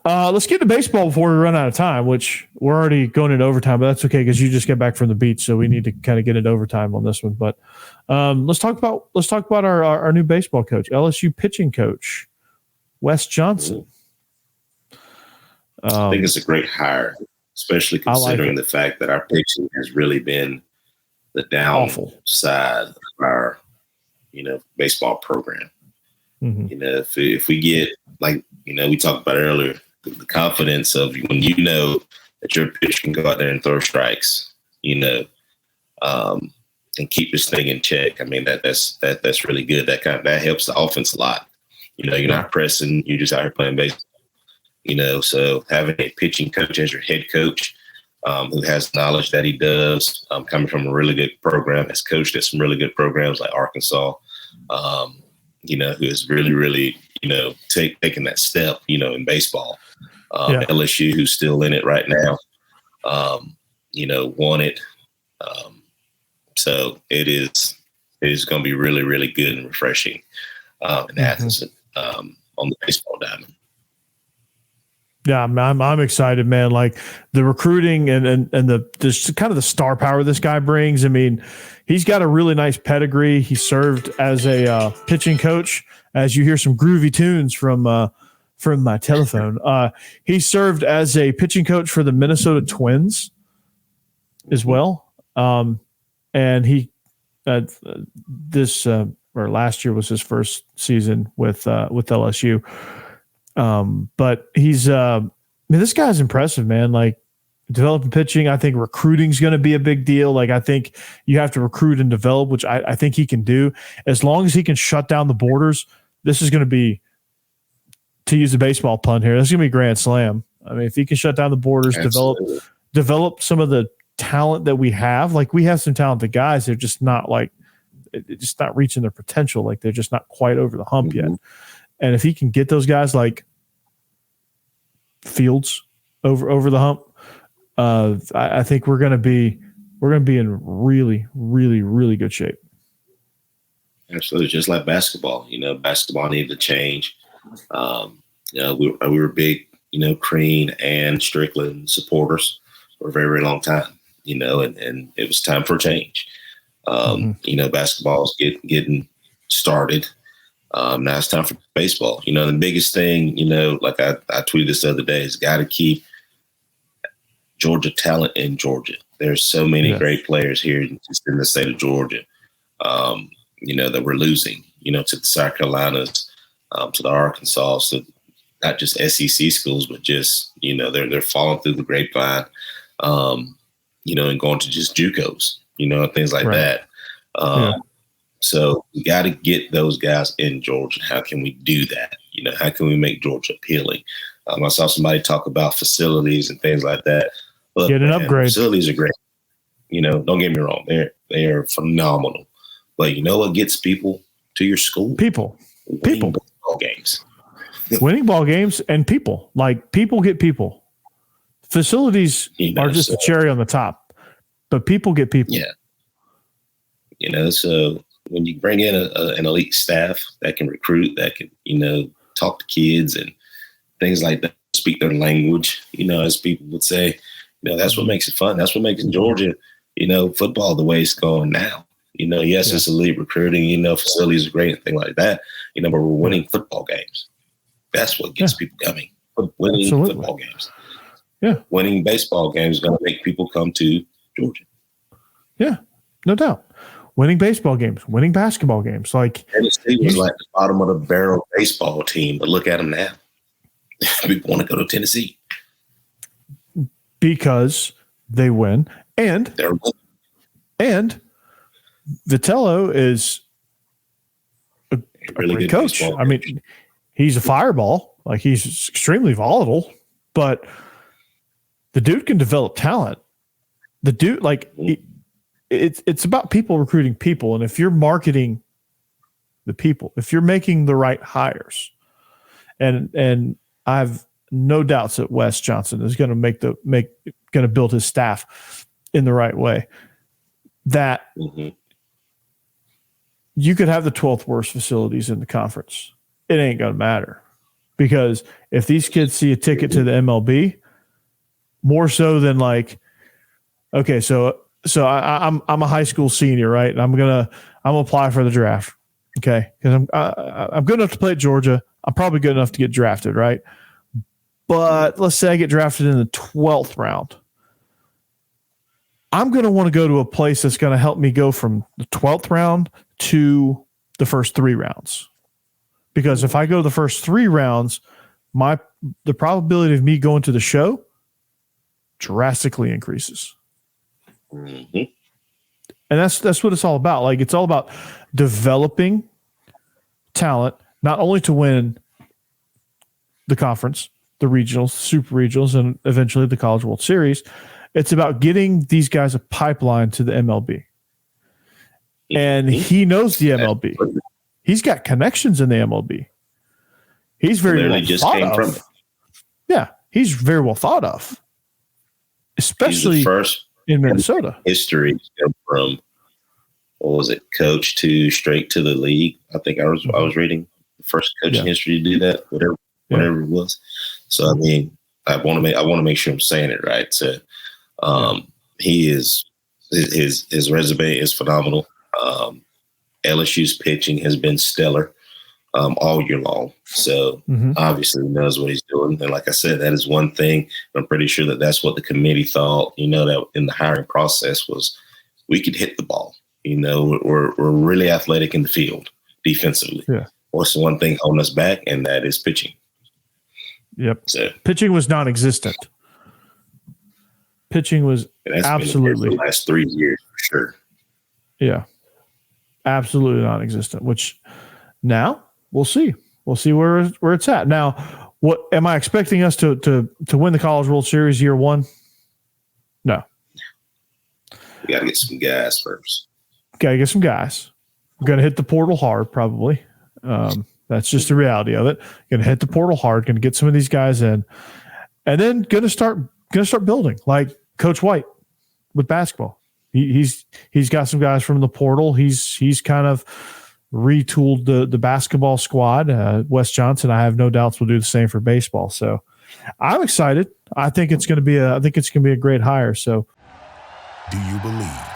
Let's get to baseball before we run out of time, which we're already going into overtime, but that's okay because you just get back from the beach, so we need to kind of get into overtime on this one. But let's talk about our new baseball coach, LSU pitching coach, Wes Johnson. I think it's a great hire, especially considering the fact that our pitching has really been the downside of our, baseball program. Mm-hmm. If we get, like, we talked about earlier, the confidence of when that your pitcher can go out there and throw strikes, and keep this thing in check. I mean, that's really good. That helps the offense a lot. You're not pressing, you're just out here playing baseball. So having a pitching coach as your head coach, who has knowledge that he does, coming from a really good program, has coached at some really good programs like Arkansas, who is really, really, taking that step, in baseball. LSU, who's still in it right now, won it. So it is going to be really, really good and refreshing in Athens on the baseball diamond. Yeah, I'm excited, man. Like the recruiting and the kind of the star power this guy brings. I mean, he's got a really nice pedigree. He served as a pitching coach, as you hear some groovy tunes from my telephone. He served as a pitching coach for the Minnesota Twins as well. And he last year was his first season with LSU. But he's this guy's impressive, man. Like developing pitching, I think recruiting is going to be a big deal. Like I think you have to recruit and develop, which I think he can do. As long as he can shut down the borders, this is going to be, to use a baseball pun here, this is going to be a grand slam. I mean, if he can shut down the borders, develop some of the talent that we have. Like we have some talented guys, they're just not reaching their potential. Like they're just not quite over the hump yet. And if he can get those guys like Fields over the hump, I think we're going to be in really, really, really good shape. Absolutely, just like basketball. Basketball needed to change. We were big, Crean and Strickland supporters for a very, very long time. And it was time for a change. Basketball is getting started. Now it's time for baseball. The biggest thing, like I tweeted this the other day, is got to keep Georgia talent in Georgia. There's so many great players here just in the state of Georgia, that we're losing, to the South Carolinas, to the Arkansas, so not just SEC schools, but just, they're falling through the grapevine, and going to just JUCOs, things like that. So we got to get those guys in Georgia. How can we do that? How can we make Georgia appealing? I saw somebody talk about facilities and things like that. But get an upgrade. Facilities are great. Don't get me wrong. They are phenomenal. But you know what gets people to your school? People. Ball games. Winning ball games and people. Like people get people. Facilities are just a cherry on the top. But people get people. Yeah. So when you bring in an elite staff that can recruit, that can, talk to kids and things like that, speak their language, as people would say, that's what makes it fun. That's what makes Georgia, football the way it's going now. It's elite recruiting, facilities are great and things like that, but we're winning football games. That's what gets people coming. Winning football games. Yeah. Winning baseball games is going to make people come to Georgia. Yeah, no doubt. Winning baseball games, winning basketball games. Like Tennessee was like the bottom of the barrel baseball team, but look at them now. People want to go to Tennessee because they win, and Vitello is a really great coach. I mean, he's a fireball. Like he's extremely volatile, but the dude can develop talent. The dude, like. It's about people recruiting people. And if you're marketing the people, if you're making the right hires, and I've no doubts that Wes Johnson is going to build his staff in the right way, that you could have the 12th worst facilities in the conference. It ain't going to matter. Because if these kids see a ticket to the MLB, more so than like, okay, so I'm a high school senior, right? And I'm gonna apply for the draft, okay? Because I'm good enough to play at Georgia. I'm probably good enough to get drafted, right? But let's say I get drafted in the 12th round. I'm going to want to go to a place that's going to help me go from the 12th round to the first 3 rounds. Because if I go to the first 3 rounds, the probability of me going to the show drastically increases. Mm-hmm. And that's what it's all about. Like, it's all about developing talent, not only to win the conference, the regionals, super regionals, and eventually the College World Series. It's about getting these guys a pipeline to the MLB. And he knows the MLB. He's got connections in the MLB. He's very well thought of. Yeah, he's very well thought of, especially first in Minnesota. History from, what was it, coach to straight to the league. I think I was reading the first coach in history to do that, whatever it was. So I mean, I want to make sure I'm saying it right. So he is his resume is phenomenal. LSU's pitching has been stellar all year long. So obviously he knows what he's doing. And like I said, that is one thing. I'm pretty sure that's what the committee thought, that in the hiring process was we could hit the ball. We're really athletic in the field defensively. Yeah. What's the one thing holding us back? And that is pitching. Yep. So pitching was non-existent. Pitching was absolutely been the last 3 years for sure. Yeah. Absolutely non-existent, which now we'll see. We'll see where it's at. Now, what am I expecting us to win the College World Series year 1? No. We got to get some guys first. Got to get some guys. We're going to hit the portal hard, probably. That's just the reality of it. Going to hit the portal hard. Going to get some of these guys in, and then going to start building like Coach White with basketball. He's got some guys from the portal. He's kind of retooled the basketball squad. Wes Johnson, I have no doubts, will do the same for baseball. So I'm excited. I think it's going to be a great hire. So, do you believe